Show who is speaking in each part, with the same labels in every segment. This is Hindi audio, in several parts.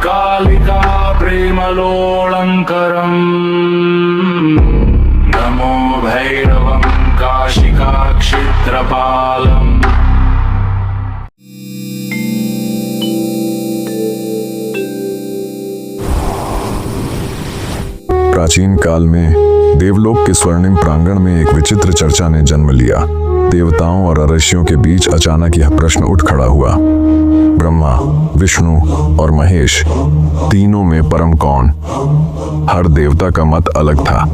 Speaker 1: कालिका प्रेमलोलङ्करम् नमो भैरवं काशिकाक्षेत्रपालम्।
Speaker 2: प्राचीन काल में देवलोक के स्वर्णिम प्रांगण में एक विचित्र चर्चा ने जन्म लिया। देवताओं और ऋषियों के बीच अचानक यह प्रश्न उठ खड़ा हुआ, ब्रह्मा, विष्णु और महेश तीनों में परम कौन? हर देवता का मत अलग था।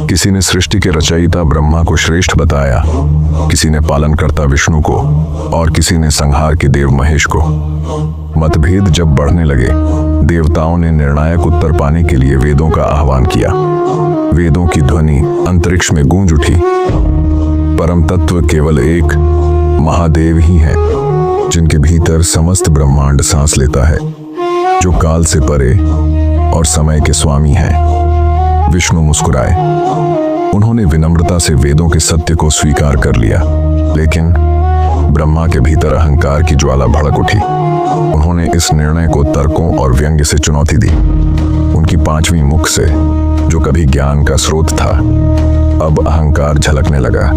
Speaker 2: किसी ने सृष्टि के रचयिता ब्रह्मा को श्रेष्ठ बताया, किसी ने पालनकर्ता विष्णु को और किसी ने संहार के देव महेश को। मतभेद जब बढ़ने लगे, देवताओं ने निर्णायक उत्तर पाने के लिए वेदों का आह्वान किया। वेदों की ध्वनि अंतरिक्ष में गूंज उठी। परम तत्व केवल एक महादेव ही है, जिनके भीतर समस्त ब्रह्मांड सांस लेता है, जो काल से परे और समय के स्वामी हैं। विष्णु मुस्कुराए। उन्होंने विनम्रता से वेदों के सत्य को स्वीकार कर लिया, लेकिन ब्रह्मा के भीतर अहंकार की ज्वाला भड़क उठी। उन्होंने इस निर्णय को तर्कों और व्यंग्य से चुनौती दी। उनकी पांचवी मुख से, जो कभी ज्ञान का स्रोत था, अब अहंकार झलकने लगा।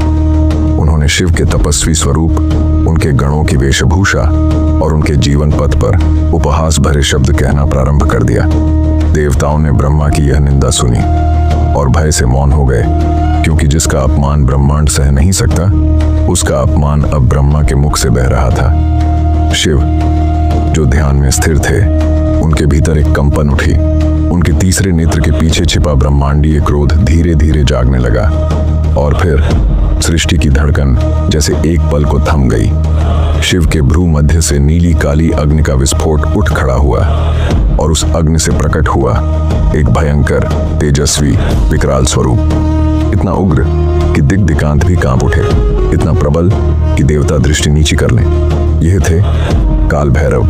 Speaker 2: उन्होंने शिव के तपस्वी स्वरूप, उनके गणों की वेशभूषा और उनके जीवन पथ पर उपहास भरे शब्द कहना प्रारंभ कर दिया। देवताओं ने ब्रह्मा की यह निंदा सुनी और भय से मौन हो गए, क्योंकि जिसका अपमान ब्रह्मांड सह नहीं सकता, उसका अपमान अब ब्रह्मा के मुख से बह रहा था। शिव, जो ध्यान में स्थिर थे, उनके भीतर एक कंपन उठी। उनके तीसरे नेत्र के पीछे छिपा ब्रह्मांडीय क्रोध धीरे धीरे जागने लगा, और फिर सृष्टि की धड़कन जैसे एक पल को थम गई। शिव के भ्रू मध्य से नीली काली अग्नि का विस्फोट उठ खड़ा हुआ, और उस अग्नि से प्रकट हुआ एक भयंकर, तेजस्वी, विकराल स्वरूप। इतना उग्र कि दिक्दिकांत भी कांप उठे, इतना प्रबल कि देवता दृष्टि नीची कर लें। यह थे काल भैरव,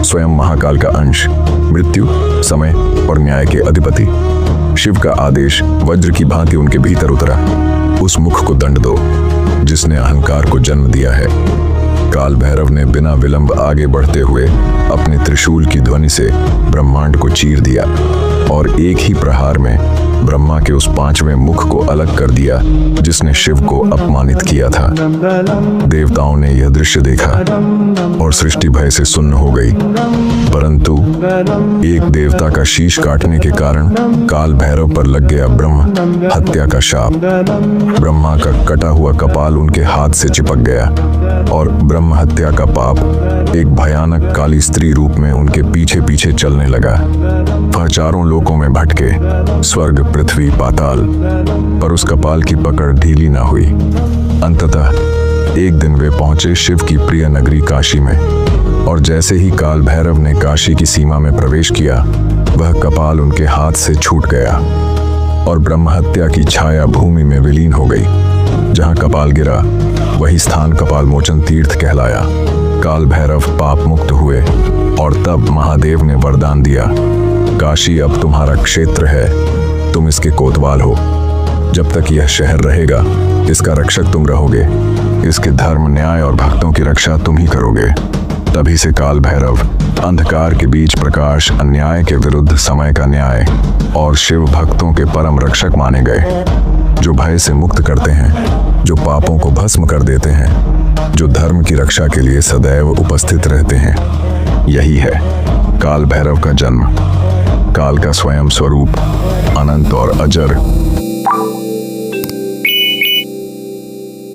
Speaker 2: स्वयं महाकाल का अंश, मृत्यु, समय और न्याय के अधिपति। शिव का आदेश वज्र की भांति उनके भीतर उतरा, उस मुख को दंड दो जिसने अहंकार को जन्म दिया है। काल भैरव ने बिना विलंब आगे बढ़ते हुए अपने त्रिशूल की ध्वनि से ब्रह्मांड को चीर दिया, और एक ही प्रहार में ब्रह्मा के उस पांचवें मुख को अलग कर दिया जिसने शिव को अपमानित किया था। देवताओं ने यह दृश्य देखा और सृष्टि भय से सुन्न हो गई, परंतु एक देवता का शीश काटने के कारण काल भैरव पर लग गया ब्रह्म हत्या का शाप। ब्रह्मा का कटा हुआ कपाल उनके हाथ से चिपक गया, और ब्रह्म हत्या का पाप एक भयानक काली स्त्री रूप में उनके पीछे पीछे चलने लगा। वह चारों लोकों में भटके, स्वर्ग, पृथ्वी, पाताल, पर उस कपाल की पकड़ ढीली ना हुई। अंततः एक दिन वे पहुंचे शिव की प्रिय नगरी काशी में, और जैसे ही काल भैरव ने काशी की सीमा में प्रवेश किया, वह कपाल उनके हाथ से छूट गया और ब्रह्म हत्या की छाया भूमि में विलीन हो गई। जहां कपाल गिरा, वही स्थान कपाल मोचन तीर्थ कहलाया। काल भैरव पाप मुक्त हुए, और तब महादेव ने वरदान दिया, काशी अब तुम्हारा क्षेत्र है, तुम इसके कोतवाल हो। जब तक यह शहर रहेगा, इसका रक्षक तुम रहोगे। इसके धर्म, न्याय और भक्तों की रक्षा तुम ही करोगे। तभी से काल भैरव अंधकार के बीच प्रकाश, अन्याय के विरुद्ध समय का न्याय और शिव भक्तों के परम रक्षक माने गए, जो भय से मुक्त करते हैं, जो पापों को भस्म कर देते हैं, जो धर्म की रक्षा के लिए सदैव उपस्थित रहते हैं। यही है काल भैरव का जन्म, काल का स्वयं स्वरूप, अनंत और अजर,